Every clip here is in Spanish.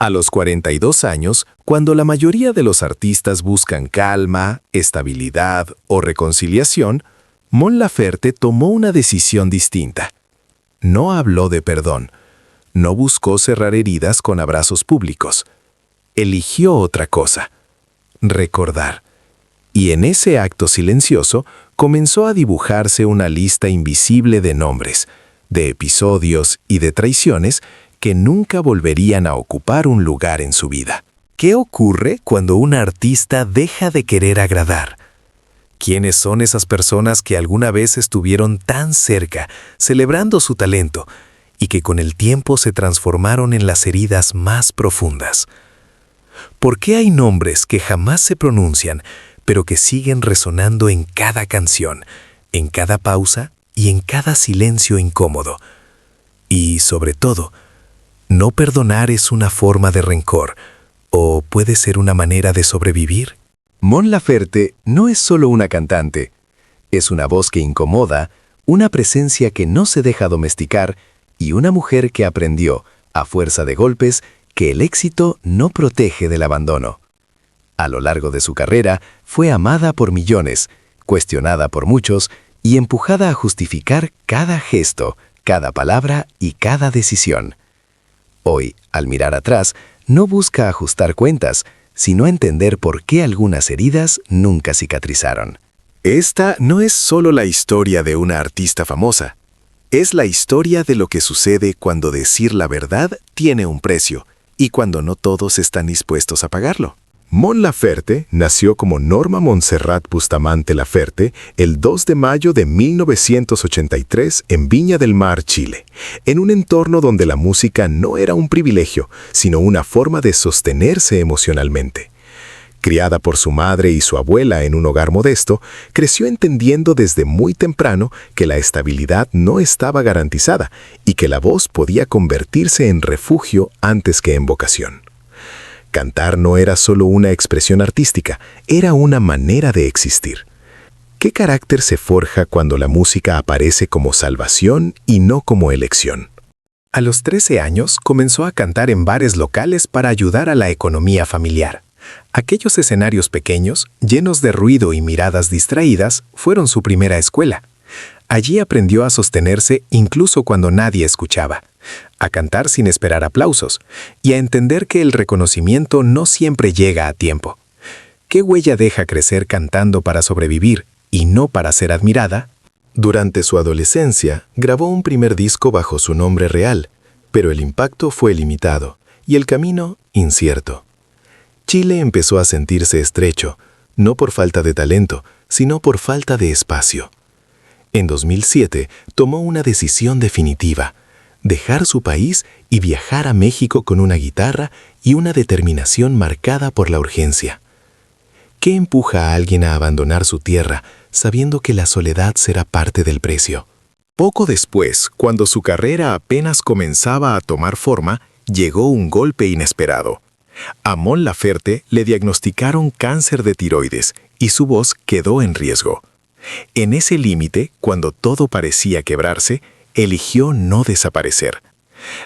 A los 42 años, cuando la mayoría de los artistas buscan calma, estabilidad o reconciliación, Mon Laferte tomó una decisión distinta. No habló de perdón, no buscó cerrar heridas con abrazos públicos. Eligió otra cosa: recordar. Y en ese acto silencioso comenzó a dibujarse una lista invisible de nombres, de episodios y de traiciones que nunca volverían a ocupar un lugar en su vida. ¿Qué ocurre cuando un artista deja de querer agradar? ¿Quiénes son esas personas que alguna vez estuvieron tan cerca, celebrando su talento, y que con el tiempo se transformaron en las heridas más profundas? ¿Por qué hay nombres que jamás se pronuncian, pero que siguen resonando en cada canción, en cada pausa y en cada silencio incómodo? Y, sobre todo, ¿no perdonar es una forma de rencor o puede ser una manera de sobrevivir? Mon Laferte no es solo una cantante, es una voz que incomoda, una presencia que no se deja domesticar y una mujer que aprendió, a fuerza de golpes, que el éxito no protege del abandono. A lo largo de su carrera, fue amada por millones, cuestionada por muchos y empujada a justificar cada gesto, cada palabra y cada decisión. Hoy, al mirar atrás, no busca ajustar cuentas, sino entender por qué algunas heridas nunca cicatrizaron. Esta no es solo la historia de una artista famosa. Es la historia de lo que sucede cuando decir la verdad tiene un precio y cuando no todos están dispuestos a pagarlo. Mon Laferte nació como Norma Montserrat Bustamante Laferte el 2 de mayo de 1983 en Viña del Mar, Chile, en un entorno donde la música no era un privilegio, sino una forma de sostenerse emocionalmente. Criada por su madre y su abuela en un hogar modesto, creció entendiendo desde muy temprano que la estabilidad no estaba garantizada y que la voz podía convertirse en refugio antes que en vocación. Cantar no era solo una expresión artística, era una manera de existir. ¿Qué carácter se forja cuando la música aparece como salvación y no como elección? A los 13 años comenzó a cantar en bares locales para ayudar a la economía familiar. Aquellos escenarios pequeños, llenos de ruido y miradas distraídas, fueron su primera escuela. Allí aprendió a sostenerse incluso cuando nadie escuchaba, a cantar sin esperar aplausos y a entender que el reconocimiento no siempre llega a tiempo. ¿Qué huella deja crecer cantando para sobrevivir y no para ser admirada? Durante su adolescencia, grabó un primer disco bajo su nombre real, pero el impacto fue limitado y el camino incierto. Chile empezó a sentirse estrecho, no por falta de talento, sino por falta de espacio. En 2007 tomó una decisión definitiva: dejar su país y viajar a México con una guitarra y una determinación marcada por la urgencia. ¿Qué empuja a alguien a abandonar su tierra sabiendo que la soledad será parte del precio? Poco después, cuando su carrera apenas comenzaba a tomar forma, llegó un golpe inesperado. A Mon Laferte le diagnosticaron cáncer de tiroides y su voz quedó en riesgo. En ese límite, cuando todo parecía quebrarse, eligió no desaparecer.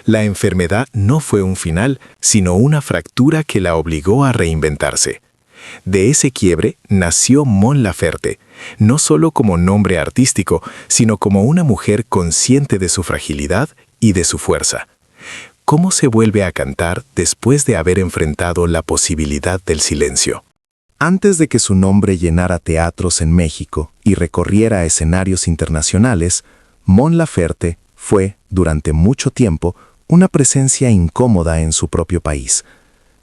La enfermedad no fue un final, sino una fractura que la obligó a reinventarse. De ese quiebre nació Mon Laferte, no solo como nombre artístico, sino como una mujer consciente de su fragilidad y de su fuerza. ¿Cómo se vuelve a cantar después de haber enfrentado la posibilidad del silencio? Antes de que su nombre llenara teatros en México y recorriera escenarios internacionales, Mon Laferte fue, durante mucho tiempo, una presencia incómoda en su propio país.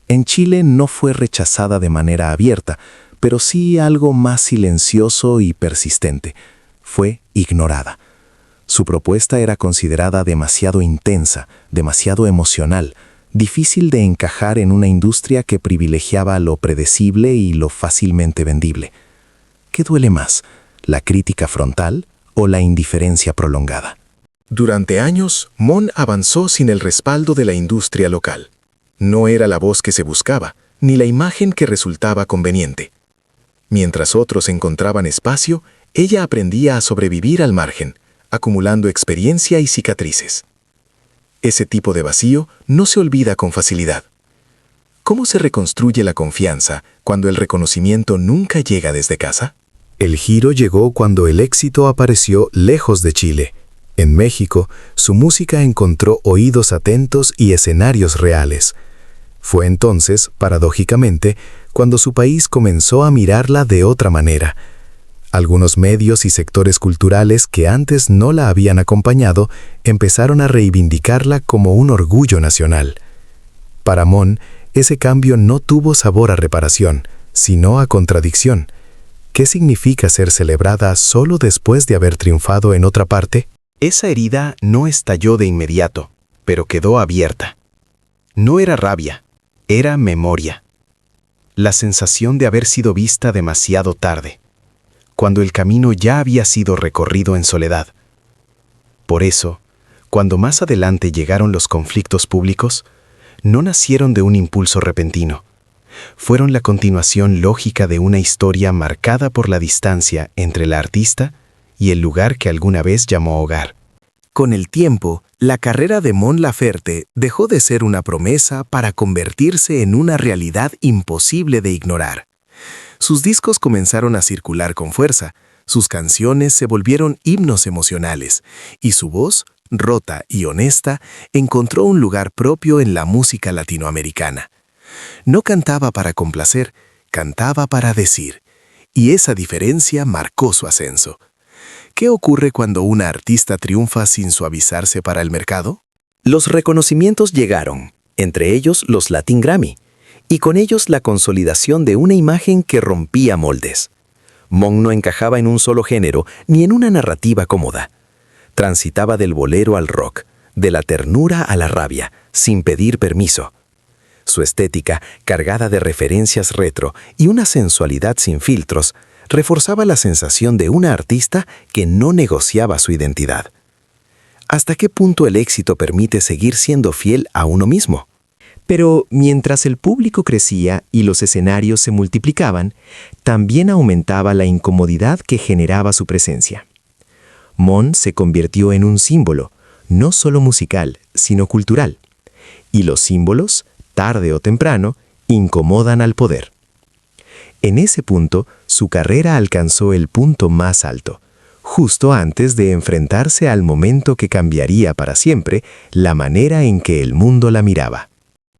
En Chile no fue rechazada de manera abierta, pero sí algo más silencioso y persistente. Fue ignorada. Su propuesta era considerada demasiado intensa, demasiado emocional, difícil de encajar en una industria que privilegiaba lo predecible y lo fácilmente vendible. ¿Qué duele más, la crítica frontal o la indiferencia prolongada? Durante años, Mon avanzó sin el respaldo de la industria local. No era la voz que se buscaba, ni la imagen que resultaba conveniente. Mientras otros encontraban espacio, ella aprendía a sobrevivir al margen, acumulando experiencia y cicatrices. Ese tipo de vacío no se olvida con facilidad. ¿Cómo se reconstruye la confianza cuando el reconocimiento nunca llega desde casa? El giro llegó cuando el éxito apareció lejos de Chile. En México, su música encontró oídos atentos y escenarios reales. Fue entonces, paradójicamente, cuando su país comenzó a mirarla de otra manera. Algunos medios y sectores culturales que antes no la habían acompañado empezaron a reivindicarla como un orgullo nacional. Para Mon, ese cambio no tuvo sabor a reparación, sino a contradicción. ¿Qué significa ser celebrada solo después de haber triunfado en otra parte? Esa herida no estalló de inmediato, pero quedó abierta. No era rabia, era memoria. La sensación de haber sido vista demasiado tarde, cuando el camino ya había sido recorrido en soledad. Por eso, cuando más adelante llegaron los conflictos públicos, no nacieron de un impulso repentino. Fueron la continuación lógica de una historia marcada por la distancia entre la artista y el lugar que alguna vez llamó hogar. Con el tiempo, la carrera de Mon Laferte dejó de ser una promesa para convertirse en una realidad imposible de ignorar. Sus discos comenzaron a circular con fuerza, sus canciones se volvieron himnos emocionales, y su voz, rota y honesta, encontró un lugar propio en la música latinoamericana. No cantaba para complacer, cantaba para decir, y esa diferencia marcó su ascenso. ¿Qué ocurre cuando una artista triunfa sin suavizarse para el mercado? Los reconocimientos llegaron, entre ellos los Latin Grammy, y con ellos la consolidación de una imagen que rompía moldes. Mon no encajaba en un solo género ni en una narrativa cómoda. Transitaba del bolero al rock, de la ternura a la rabia, sin pedir permiso. Su estética, cargada de referencias retro y una sensualidad sin filtros, reforzaba la sensación de una artista que no negociaba su identidad. ¿Hasta qué punto el éxito permite seguir siendo fiel a uno mismo? Pero mientras el público crecía y los escenarios se multiplicaban, también aumentaba la incomodidad que generaba su presencia. Mon se convirtió en un símbolo, no solo musical, sino cultural. Y los símbolos, tarde o temprano, incomodan al poder. En ese punto, su carrera alcanzó el punto más alto, justo antes de enfrentarse al momento que cambiaría para siempre la manera en que el mundo la miraba.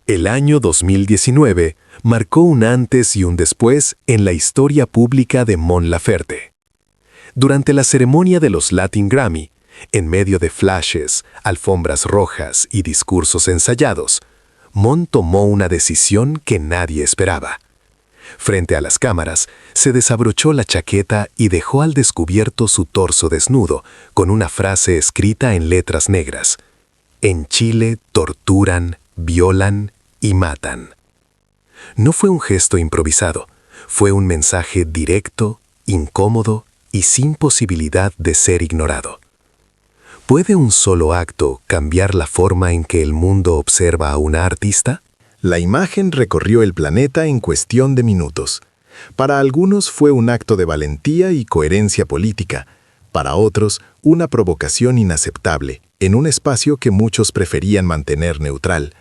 El año 2019 marcó un antes y un después en la historia pública de Mon Laferte. Durante la ceremonia de los Latin Grammy, en medio de flashes, alfombras rojas y discursos ensayados, Mon tomó una decisión que nadie esperaba. Frente a las cámaras, se desabrochó la chaqueta y dejó al descubierto su torso desnudo, con una frase escrita en letras negras: "En Chile torturan, violan y matan". No fue un gesto improvisado, fue un mensaje directo, incómodo y sin posibilidad de ser ignorado. ¿Puede un solo acto cambiar la forma en que el mundo observa a una artista? La imagen recorrió el planeta en cuestión de minutos. Para algunos fue un acto de valentía y coherencia política, para otros una provocación inaceptable, en un espacio que muchos preferían mantener neutral.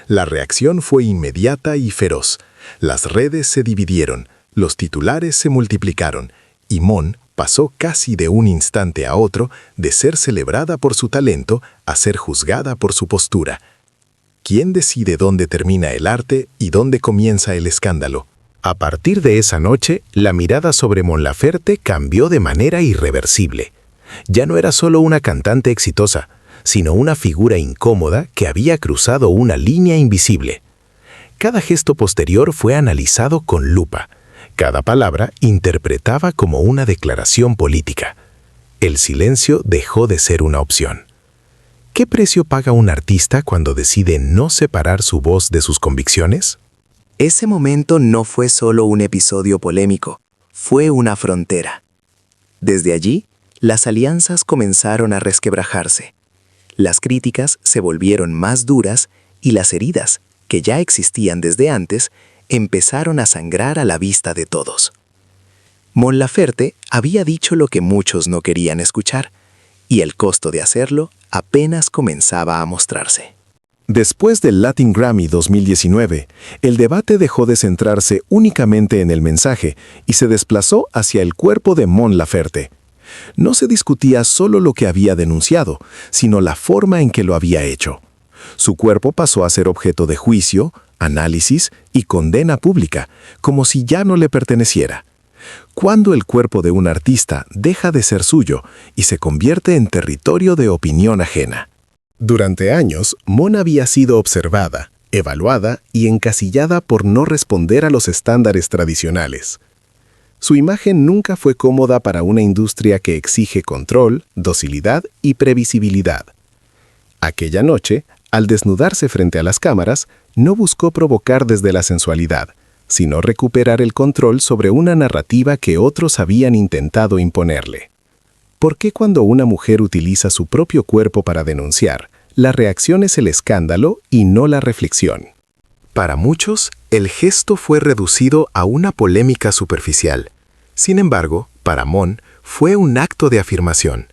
La reacción fue inmediata y feroz. Las redes se dividieron, los titulares se multiplicaron, y Mon pasó casi de un instante a otro de ser celebrada por su talento a ser juzgada por su postura. ¿Quién decide dónde termina el arte y dónde comienza el escándalo? A partir de esa noche, la mirada sobre Mon Laferte cambió de manera irreversible. Ya no era solo una cantante exitosa, sino una figura incómoda que había cruzado una línea invisible. Cada gesto posterior fue analizado con lupa. Cada palabra interpretaba como una declaración política. El silencio dejó de ser una opción. ¿Qué precio paga un artista cuando decide no separar su voz de sus convicciones? Ese momento no fue solo un episodio polémico, fue una frontera. Desde allí, las alianzas comenzaron a resquebrajarse. Las críticas se volvieron más duras y las heridas, que ya existían desde antes, empezaron a sangrar a la vista de todos. Mon Laferte había dicho lo que muchos no querían escuchar, y el costo de hacerlo apenas comenzaba a mostrarse. Después del Latin Grammy 2019, el debate dejó de centrarse únicamente en el mensaje y se desplazó hacia el cuerpo de Mon Laferte. No se discutía solo lo que había denunciado, sino la forma en que lo había hecho. Su cuerpo pasó a ser objeto de juicio, análisis y condena pública, como si ya no le perteneciera. Cuando el cuerpo de un artista deja de ser suyo y se convierte en territorio de opinión ajena. Durante años, Mon había sido observada, evaluada y encasillada por no responder a los estándares tradicionales. Su imagen nunca fue cómoda para una industria que exige control, docilidad y previsibilidad. Aquella noche, al desnudarse frente a las cámaras, no buscó provocar desde la sensualidad, sino recuperar el control sobre una narrativa que otros habían intentado imponerle. ¿Por qué cuando una mujer utiliza su propio cuerpo para denunciar, la reacción es el escándalo y no la reflexión? Para muchos, el gesto fue reducido a una polémica superficial. Sin embargo, para Mon, fue un acto de afirmación.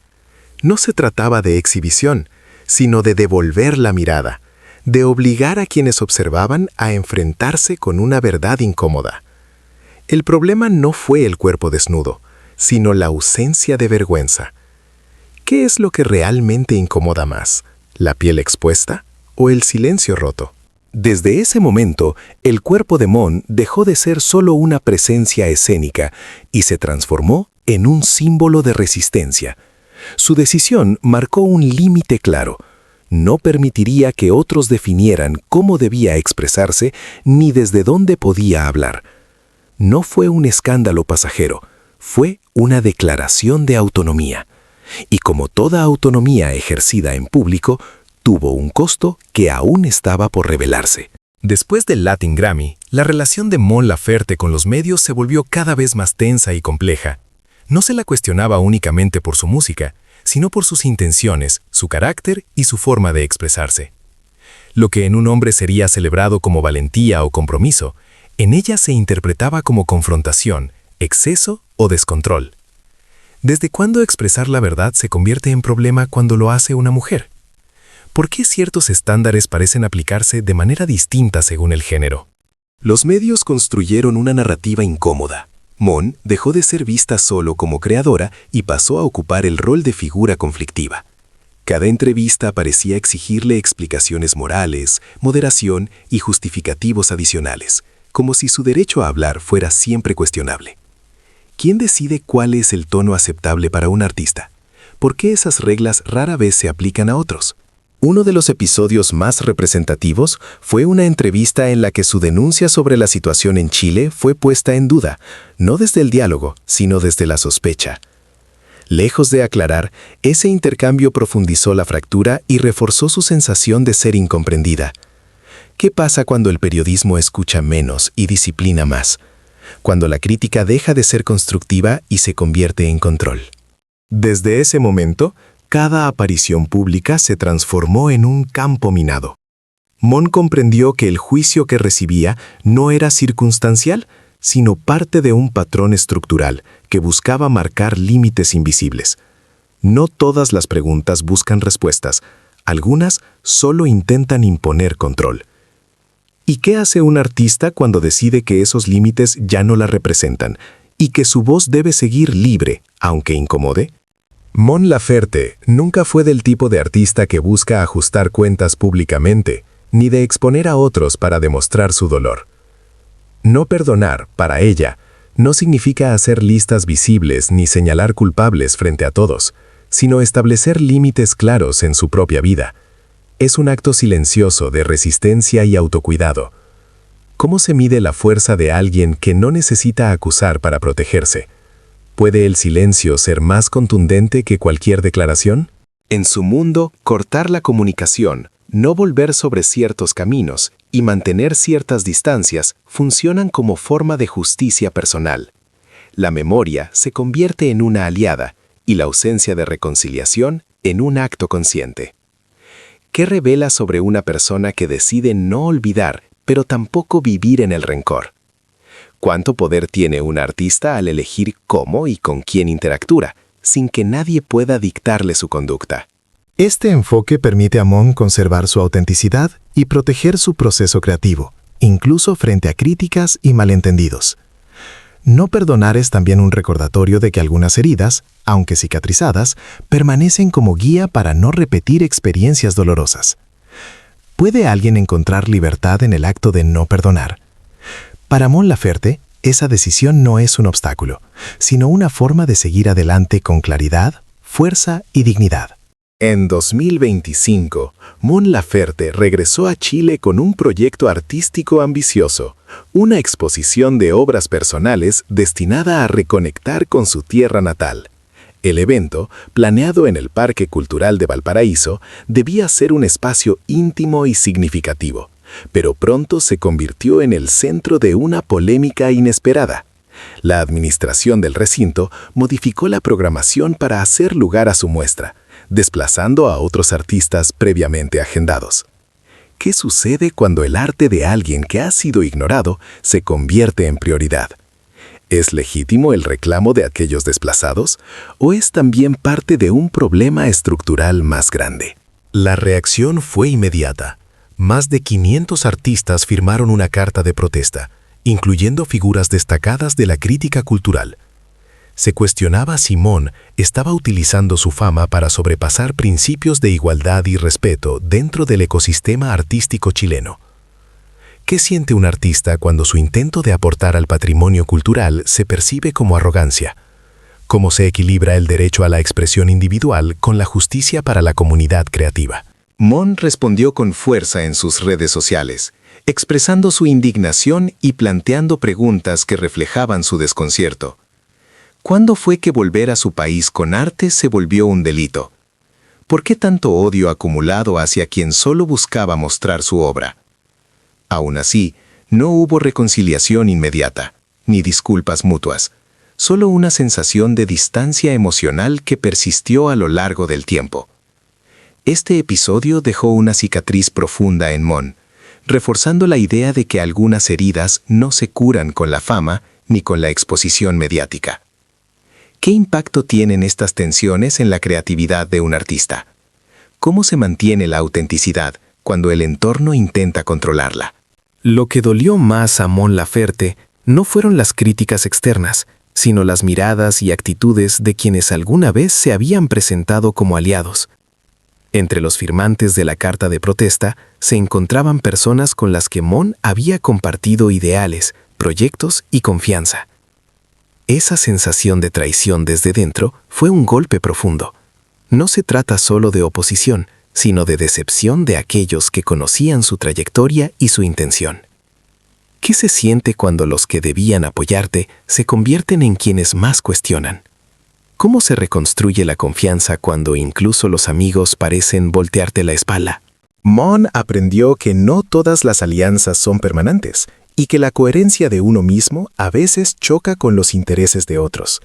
No se trataba de exhibición, sino de devolver la mirada, de obligar a quienes observaban a enfrentarse con una verdad incómoda. El problema no fue el cuerpo desnudo, sino la ausencia de vergüenza. ¿Qué es lo que realmente incomoda más? ¿La piel expuesta o el silencio roto? Desde ese momento, el cuerpo de Mon dejó de ser solo una presencia escénica y se transformó en un símbolo de resistencia. Su decisión marcó un límite claro. No permitiría que otros definieran cómo debía expresarse ni desde dónde podía hablar. No fue un escándalo pasajero, fue una declaración de autonomía. Y como toda autonomía ejercida en público, tuvo un costo que aún estaba por revelarse. Después del Latin Grammy, la relación de Mon Laferte con los medios se volvió cada vez más tensa y compleja. No se la cuestionaba únicamente por su música, sino por sus intenciones, su carácter y su forma de expresarse. Lo que en un hombre sería celebrado como valentía o compromiso, en ella se interpretaba como confrontación, exceso o descontrol. ¿Desde cuándo expresar la verdad se convierte en problema cuando lo hace una mujer? ¿Por qué ciertos estándares parecen aplicarse de manera distinta según el género? Los medios construyeron una narrativa incómoda. Mon dejó de ser vista solo como creadora y pasó a ocupar el rol de figura conflictiva. Cada entrevista parecía exigirle explicaciones morales, moderación y justificativos adicionales, como si su derecho a hablar fuera siempre cuestionable. ¿Quién decide cuál es el tono aceptable para un artista? ¿Por qué esas reglas rara vez se aplican a otros? Uno de los episodios más representativos fue una entrevista en la que su denuncia sobre la situación en Chile fue puesta en duda, no desde el diálogo, sino desde la sospecha. Lejos de aclarar, ese intercambio profundizó la fractura y reforzó su sensación de ser incomprendida. ¿Qué pasa cuando el periodismo escucha menos y disciplina más? Cuando la crítica deja de ser constructiva y se convierte en control. Desde ese momento, cada aparición pública se transformó en un campo minado. Mon comprendió que el juicio que recibía no era circunstancial, sino parte de un patrón estructural que buscaba marcar límites invisibles. No todas las preguntas buscan respuestas, algunas solo intentan imponer control. ¿Y qué hace un artista cuando decide que esos límites ya no la representan y que su voz debe seguir libre, aunque incomode? Mon Laferte nunca fue del tipo de artista que busca ajustar cuentas públicamente, ni de exponer a otros para demostrar su dolor. No perdonar, para ella, no significa hacer listas visibles ni señalar culpables frente a todos, sino establecer límites claros en su propia vida. Es un acto silencioso de resistencia y autocuidado. ¿Cómo se mide la fuerza de alguien que no necesita acusar para protegerse? ¿Puede el silencio ser más contundente que cualquier declaración? En su mundo, cortar la comunicación, no volver sobre ciertos caminos y mantener ciertas distancias funcionan como forma de justicia personal. La memoria se convierte en una aliada y la ausencia de reconciliación en un acto consciente. ¿Qué revela sobre una persona que decide no olvidar, pero tampoco vivir en el rencor? ¿Cuánto poder tiene un artista al elegir cómo y con quién interactúa, sin que nadie pueda dictarle su conducta? Este enfoque permite a Mon conservar su autenticidad y proteger su proceso creativo, incluso frente a críticas y malentendidos. No perdonar es también un recordatorio de que algunas heridas, aunque cicatrizadas, permanecen como guía para no repetir experiencias dolorosas. ¿Puede alguien encontrar libertad en el acto de no perdonar? Para Mon Laferte, esa decisión no es un obstáculo, sino una forma de seguir adelante con claridad, fuerza y dignidad. En 2025, Mon Laferte regresó a Chile con un proyecto artístico ambicioso, una exposición de obras personales destinada a reconectar con su tierra natal. El evento, planeado en el Parque Cultural de Valparaíso, debía ser un espacio íntimo y significativo, pero pronto se convirtió en el centro de una polémica inesperada. La administración del recinto modificó la programación para hacer lugar a su muestra, desplazando a otros artistas previamente agendados. ¿Qué sucede cuando el arte de alguien que ha sido ignorado se convierte en prioridad? ¿Es legítimo el reclamo de aquellos desplazados o es también parte de un problema estructural más grande? La reacción fue inmediata. Más de 500 artistas firmaron una carta de protesta, incluyendo figuras destacadas de la crítica cultural. Se cuestionaba si Mon estaba utilizando su fama para sobrepasar principios de igualdad y respeto dentro del ecosistema artístico chileno. ¿Qué siente un artista cuando su intento de aportar al patrimonio cultural se percibe como arrogancia? ¿Cómo se equilibra el derecho a la expresión individual con la justicia para la comunidad creativa? Mon respondió con fuerza en sus redes sociales, expresando su indignación y planteando preguntas que reflejaban su desconcierto. ¿Cuándo fue que volver a su país con arte se volvió un delito? ¿Por qué tanto odio acumulado hacia quien solo buscaba mostrar su obra? Aún así, no hubo reconciliación inmediata, ni disculpas mutuas, solo una sensación de distancia emocional que persistió a lo largo del tiempo. Este episodio dejó una cicatriz profunda en Mon, reforzando la idea de que algunas heridas no se curan con la fama ni con la exposición mediática. ¿Qué impacto tienen estas tensiones en la creatividad de un artista? ¿Cómo se mantiene la autenticidad cuando el entorno intenta controlarla? Lo que dolió más a Mon Laferte no fueron las críticas externas, sino las miradas y actitudes de quienes alguna vez se habían presentado como aliados. Entre los firmantes de la carta de protesta se encontraban personas con las que Mon había compartido ideales, proyectos y confianza. Esa sensación de traición desde dentro fue un golpe profundo. No se trata solo de oposición, sino de decepción de aquellos que conocían su trayectoria y su intención. ¿Qué se siente cuando los que debían apoyarte se convierten en quienes más cuestionan? ¿Cómo se reconstruye la confianza cuando incluso los amigos parecen voltearte la espalda? Mon aprendió que no todas las alianzas son permanentes y que la coherencia de uno mismo a veces choca con los intereses de otros.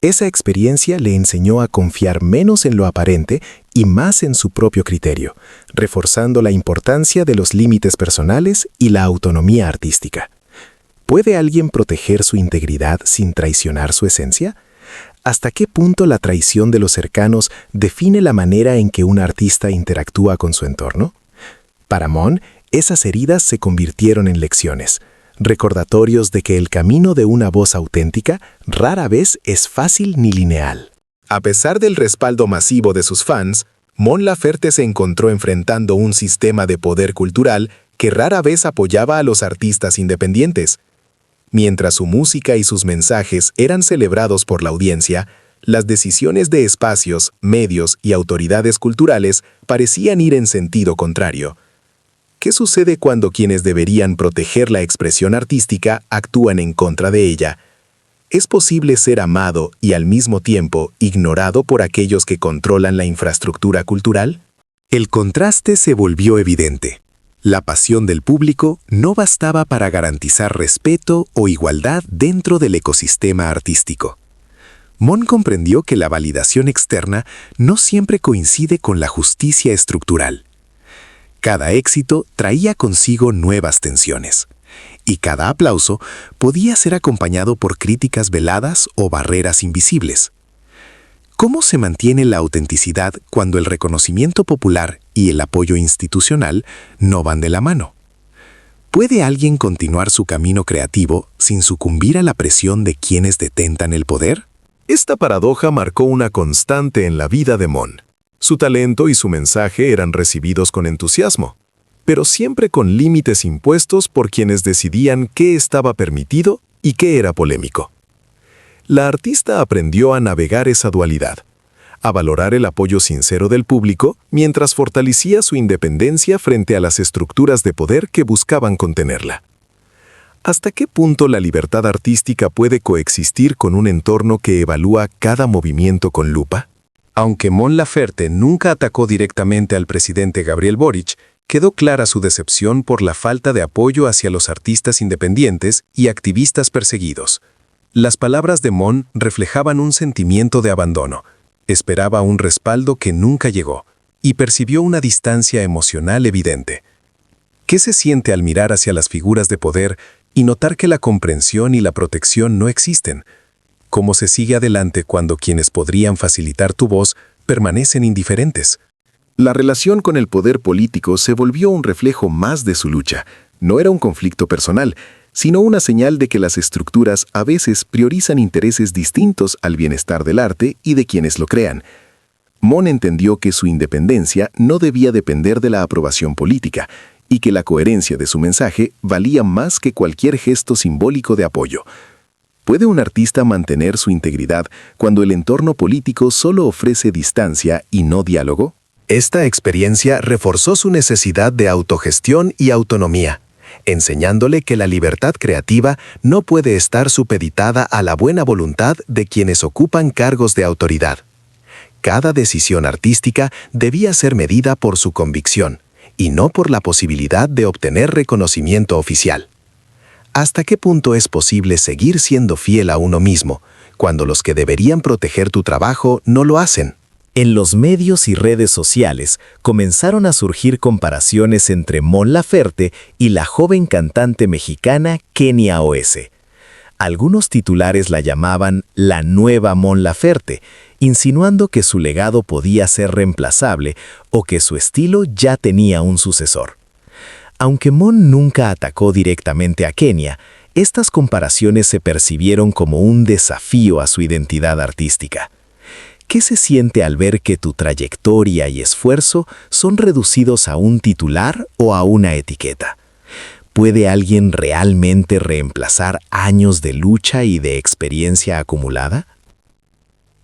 Esa experiencia le enseñó a confiar menos en lo aparente y más en su propio criterio, reforzando la importancia de los límites personales y la autonomía artística. ¿Puede alguien proteger su integridad sin traicionar su esencia? ¿Hasta qué punto la traición de los cercanos define la manera en que un artista interactúa con su entorno? Para Mon, esas heridas se convirtieron en lecciones, recordatorios de que el camino de una voz auténtica rara vez es fácil ni lineal. A pesar del respaldo masivo de sus fans, Mon Laferte se encontró enfrentando un sistema de poder cultural que rara vez apoyaba a los artistas independientes. Mientras su música y sus mensajes eran celebrados por la audiencia, las decisiones de espacios, medios y autoridades culturales parecían ir en sentido contrario. ¿Qué sucede cuando quienes deberían proteger la expresión artística actúan en contra de ella? ¿Es posible ser amado y al mismo tiempo ignorado por aquellos que controlan la infraestructura cultural? El contraste se volvió evidente. La pasión del público no bastaba para garantizar respeto o igualdad dentro del ecosistema artístico. Mon comprendió que la validación externa no siempre coincide con la justicia estructural. Cada éxito traía consigo nuevas tensiones, y cada aplauso podía ser acompañado por críticas veladas o barreras invisibles. ¿Cómo se mantiene la autenticidad cuando el reconocimiento popular y el apoyo institucional no van de la mano? ¿Puede alguien continuar su camino creativo sin sucumbir a la presión de quienes detentan el poder? Esta paradoja marcó una constante en la vida de Mon. Su talento y su mensaje eran recibidos con entusiasmo, pero siempre con límites impuestos por quienes decidían qué estaba permitido y qué era polémico. La artista aprendió a navegar esa dualidad, a valorar el apoyo sincero del público mientras fortalecía su independencia frente a las estructuras de poder que buscaban contenerla. ¿Hasta qué punto la libertad artística puede coexistir con un entorno que evalúa cada movimiento con lupa? Aunque Mon Laferte nunca atacó directamente al presidente Gabriel Boric, quedó clara su decepción por la falta de apoyo hacia los artistas independientes y activistas perseguidos. Las palabras de Mon reflejaban un sentimiento de abandono. Esperaba un respaldo que nunca llegó y percibió una distancia emocional evidente. ¿Qué se siente al mirar hacia las figuras de poder y notar que la comprensión y la protección no existen? ¿Cómo se sigue adelante cuando quienes podrían facilitar tu voz permanecen indiferentes? La relación con el poder político se volvió un reflejo más de su lucha. No era un conflicto personal, sino una señal de que las estructuras a veces priorizan intereses distintos al bienestar del arte y de quienes lo crean. Mon entendió que su independencia no debía depender de la aprobación política y que la coherencia de su mensaje valía más que cualquier gesto simbólico de apoyo. ¿Puede un artista mantener su integridad cuando el entorno político solo ofrece distancia y no diálogo? Esta experiencia reforzó su necesidad de autogestión y autonomía, enseñándole que la libertad creativa no puede estar supeditada a la buena voluntad de quienes ocupan cargos de autoridad. Cada decisión artística debía ser medida por su convicción y no por la posibilidad de obtener reconocimiento oficial. ¿Hasta qué punto es posible seguir siendo fiel a uno mismo cuando los que deberían proteger tu trabajo no lo hacen? En los medios y redes sociales comenzaron a surgir comparaciones entre Mon Laferte y la joven cantante mexicana Kenia Oese. Algunos titulares la llamaban la nueva Mon Laferte, insinuando que su legado podía ser reemplazable o que su estilo ya tenía un sucesor. Aunque Mon nunca atacó directamente a Kenia, estas comparaciones se percibieron como un desafío a su identidad artística. ¿Qué se siente al ver que tu trayectoria y esfuerzo son reducidos a un titular o a una etiqueta? ¿Puede alguien realmente reemplazar años de lucha y de experiencia acumulada?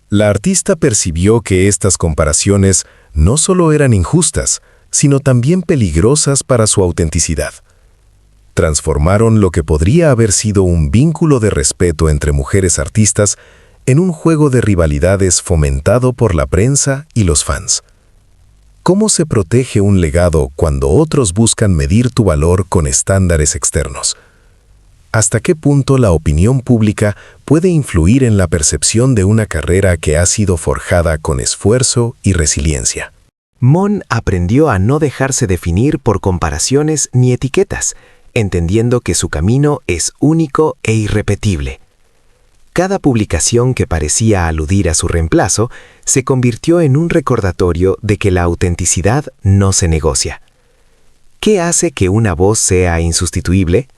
La artista percibió que estas comparaciones no solo eran injustas, sino también peligrosas para su autenticidad. Transformaron lo que podría haber sido un vínculo de respeto entre mujeres artistas en un juego de rivalidades fomentado por la prensa y los fans. ¿Cómo se protege un legado cuando otros buscan medir tu valor con estándares externos? ¿Hasta qué punto la opinión pública puede influir en la percepción de una carrera que ha sido forjada con esfuerzo y resiliencia? Mon aprendió a no dejarse definir por comparaciones ni etiquetas, entendiendo que su camino es único e irrepetible. Cada publicación que parecía aludir a su reemplazo se convirtió en un recordatorio de que la autenticidad no se negocia. ¿Qué hace que una voz sea insustituible?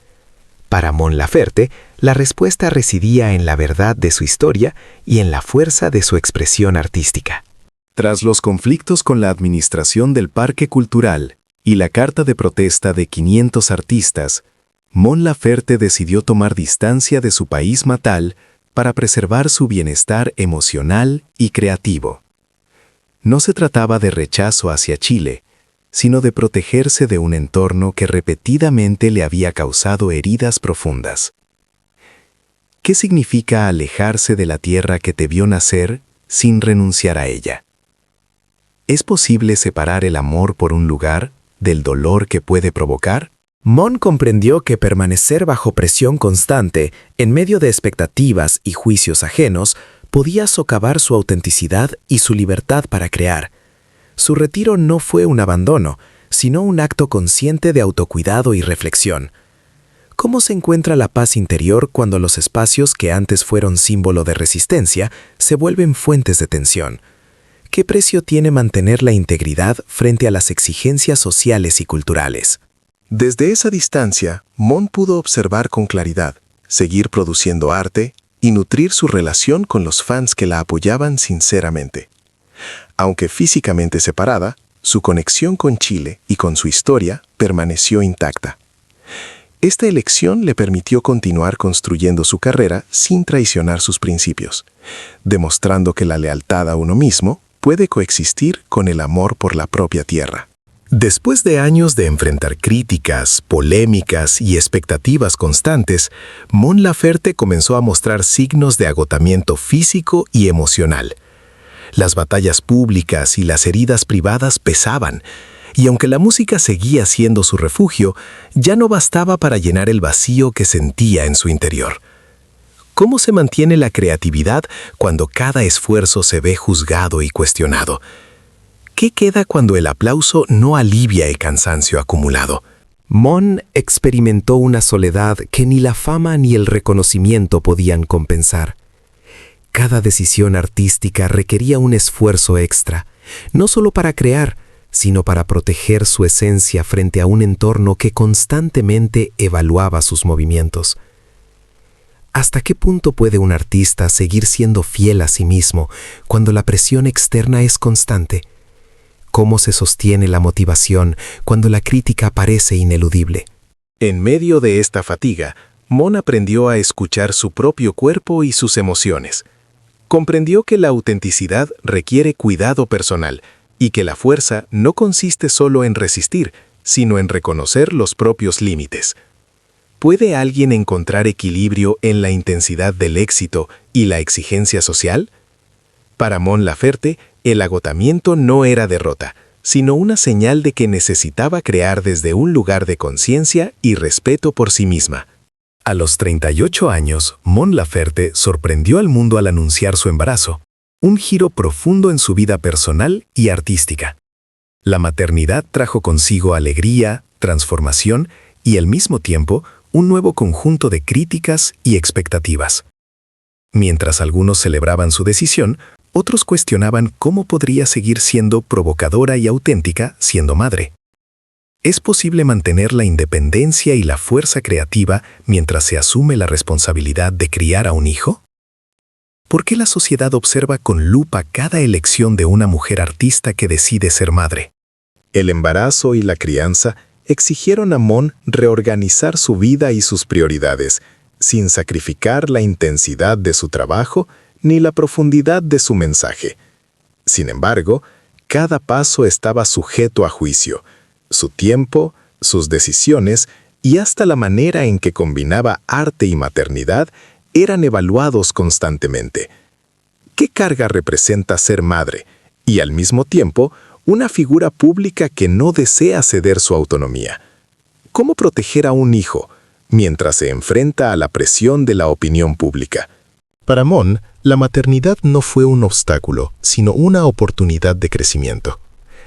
Para Mon Laferte, la respuesta residía en la verdad de su historia y en la fuerza de su expresión artística. Tras los conflictos con la administración del Parque Cultural y la carta de protesta de 500 artistas, Mon Laferte decidió tomar distancia de su país natal para preservar su bienestar emocional y creativo. No se trataba de rechazo hacia Chile, sino de protegerse de un entorno que repetidamente le había causado heridas profundas. ¿Qué significa alejarse de la tierra que te vio nacer sin renunciar a ella? ¿Es posible separar el amor por un lugar del dolor que puede provocar? Mon comprendió que permanecer bajo presión constante, en medio de expectativas y juicios ajenos, podía socavar su autenticidad y su libertad para crear. Su retiro no fue un abandono, sino un acto consciente de autocuidado y reflexión. ¿Cómo se encuentra la paz interior cuando los espacios que antes fueron símbolo de resistencia se vuelven fuentes de tensión? ¿Qué precio tiene mantener la integridad frente a las exigencias sociales y culturales? Desde esa distancia, Mon pudo observar con claridad, seguir produciendo arte y nutrir su relación con los fans que la apoyaban sinceramente. Aunque físicamente separada, su conexión con Chile y con su historia permaneció intacta. Esta elección le permitió continuar construyendo su carrera sin traicionar sus principios, demostrando que la lealtad a uno mismo puede coexistir con el amor por la propia tierra. Después de años de enfrentar críticas, polémicas y expectativas constantes, Mon Laferte comenzó a mostrar signos de agotamiento físico y emocional. Las batallas públicas y las heridas privadas pesaban, y aunque la música seguía siendo su refugio, ya no bastaba para llenar el vacío que sentía en su interior. ¿Cómo se mantiene la creatividad cuando cada esfuerzo se ve juzgado y cuestionado? ¿Qué queda cuando el aplauso no alivia el cansancio acumulado? Mon experimentó una soledad que ni la fama ni el reconocimiento podían compensar. Cada decisión artística requería un esfuerzo extra, no solo para crear, sino para proteger su esencia frente a un entorno que constantemente evaluaba sus movimientos. ¿Hasta qué punto puede un artista seguir siendo fiel a sí mismo cuando la presión externa es constante? ¿Cómo se sostiene la motivación cuando la crítica parece ineludible? En medio de esta fatiga, Mon aprendió a escuchar su propio cuerpo y sus emociones. Comprendió que la autenticidad requiere cuidado personal y que la fuerza no consiste solo en resistir, sino en reconocer los propios límites. ¿Puede alguien encontrar equilibrio en la intensidad del éxito y la exigencia social? Para Mon Laferte, el agotamiento no era derrota, sino una señal de que necesitaba crear desde un lugar de conciencia y respeto por sí misma. A los 38 años, Mon Laferte sorprendió al mundo al anunciar su embarazo, un giro profundo en su vida personal y artística. La maternidad trajo consigo alegría, transformación y al mismo tiempo un nuevo conjunto de críticas y expectativas. Mientras algunos celebraban su decisión, otros cuestionaban cómo podría seguir siendo provocadora y auténtica siendo madre. ¿Es posible mantener la independencia y la fuerza creativa mientras se asume la responsabilidad de criar a un hijo? ¿Por qué la sociedad observa con lupa cada elección de una mujer artista que decide ser madre? El embarazo y la crianza exigieron a Mon reorganizar su vida y sus prioridades, sin sacrificar la intensidad de su trabajo ni la profundidad de su mensaje. Sin embargo, cada paso estaba sujeto a juicio. Su tiempo, sus decisiones y hasta la manera en que combinaba arte y maternidad eran evaluados constantemente. ¿Qué carga representa ser madre y al mismo tiempo una figura pública que no desea ceder su autonomía? ¿Cómo proteger a un hijo mientras se enfrenta a la presión de la opinión pública? Para Mon, la maternidad no fue un obstáculo, sino una oportunidad de crecimiento.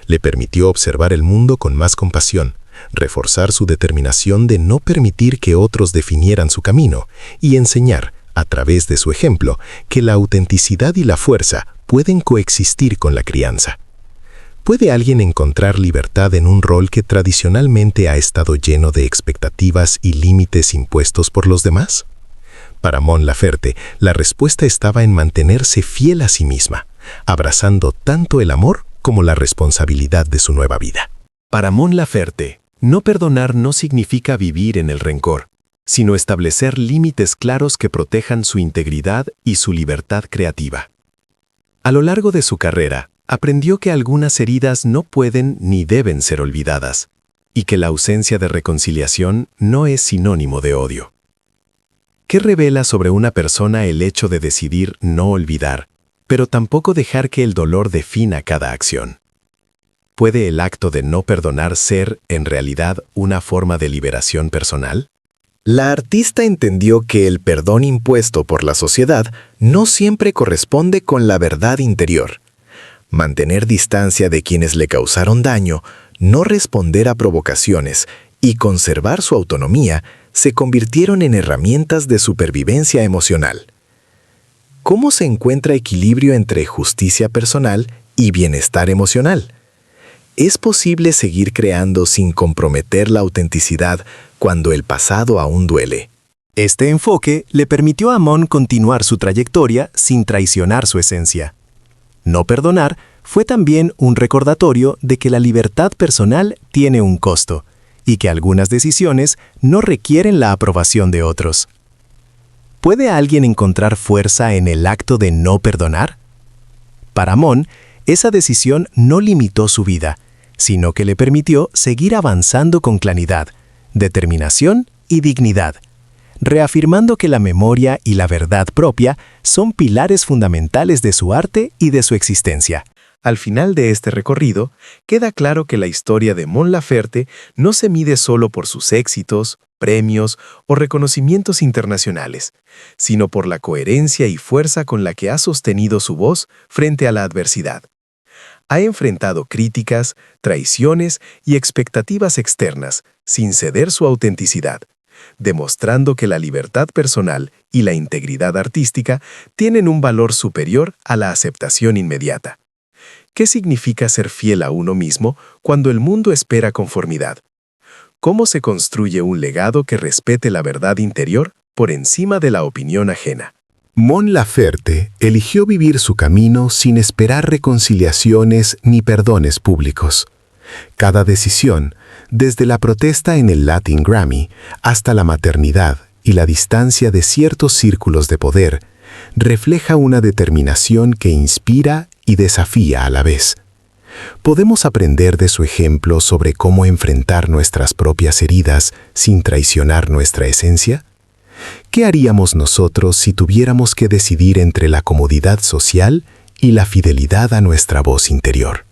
Le permitió observar el mundo con más compasión, reforzar su determinación de no permitir que otros definieran su camino y enseñar, a través de su ejemplo, que la autenticidad y la fuerza pueden coexistir con la crianza. ¿Puede alguien encontrar libertad en un rol que tradicionalmente ha estado lleno de expectativas y límites impuestos por los demás? Para Mon Laferte, la respuesta estaba en mantenerse fiel a sí misma, abrazando tanto el amor como la responsabilidad de su nueva vida. Para Mon Laferte, no perdonar no significa vivir en el rencor, sino establecer límites claros que protejan su integridad y su libertad creativa. A lo largo de su carrera, aprendió que algunas heridas no pueden ni deben ser olvidadas, y que la ausencia de reconciliación no es sinónimo de odio. ¿Qué revela sobre una persona el hecho de decidir no olvidar, pero tampoco dejar que el dolor defina cada acción? ¿Puede el acto de no perdonar ser, en realidad, una forma de liberación personal? La artista entendió que el perdón impuesto por la sociedad no siempre corresponde con la verdad interior. Mantener distancia de quienes le causaron daño, no responder a provocaciones y conservar su autonomía se convirtieron en herramientas de supervivencia emocional. ¿Cómo se encuentra equilibrio entre justicia personal y bienestar emocional? ¿Es posible seguir creando sin comprometer la autenticidad cuando el pasado aún duele? Este enfoque le permitió a Mon continuar su trayectoria sin traicionar su esencia. No perdonar fue también un recordatorio de que la libertad personal tiene un costo y que algunas decisiones no requieren la aprobación de otros. ¿Puede alguien encontrar fuerza en el acto de no perdonar? Para Mon, esa decisión no limitó su vida, sino que le permitió seguir avanzando con claridad, determinación y dignidad, reafirmando que la memoria y la verdad propia son pilares fundamentales de su arte y de su existencia. Al final de este recorrido, queda claro que la historia de Mon Laferte no se mide solo por sus éxitos, premios o reconocimientos internacionales, sino por la coherencia y fuerza con la que ha sostenido su voz frente a la adversidad. Ha enfrentado críticas, traiciones y expectativas externas sin ceder su autenticidad, demostrando que la libertad personal y la integridad artística tienen un valor superior a la aceptación inmediata. ¿Qué significa ser fiel a uno mismo cuando el mundo espera conformidad? ¿Cómo se construye un legado que respete la verdad interior por encima de la opinión ajena? Mon Laferte eligió vivir su camino sin esperar reconciliaciones ni perdones públicos. Cada decisión, desde la protesta en el Latin Grammy hasta la maternidad y la distancia de ciertos círculos de poder, refleja una determinación que inspira y desafía a la vez. ¿Podemos aprender de su ejemplo sobre cómo enfrentar nuestras propias heridas sin traicionar nuestra esencia? ¿Qué haríamos nosotros si tuviéramos que decidir entre la comodidad social y la fidelidad a nuestra voz interior?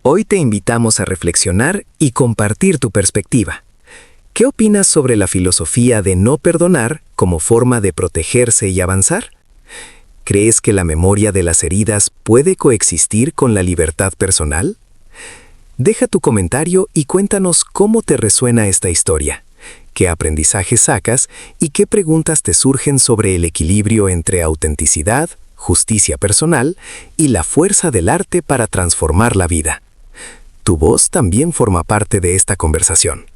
Hoy te invitamos a reflexionar y compartir tu perspectiva. ¿Qué opinas sobre la filosofía de no perdonar como forma de protegerse y avanzar? ¿Crees que la memoria de las heridas puede coexistir con la libertad personal? Deja tu comentario y cuéntanos cómo te resuena esta historia, qué aprendizajes sacas y qué preguntas te surgen sobre el equilibrio entre autenticidad, justicia personal y la fuerza del arte para transformar la vida. Tu voz también forma parte de esta conversación.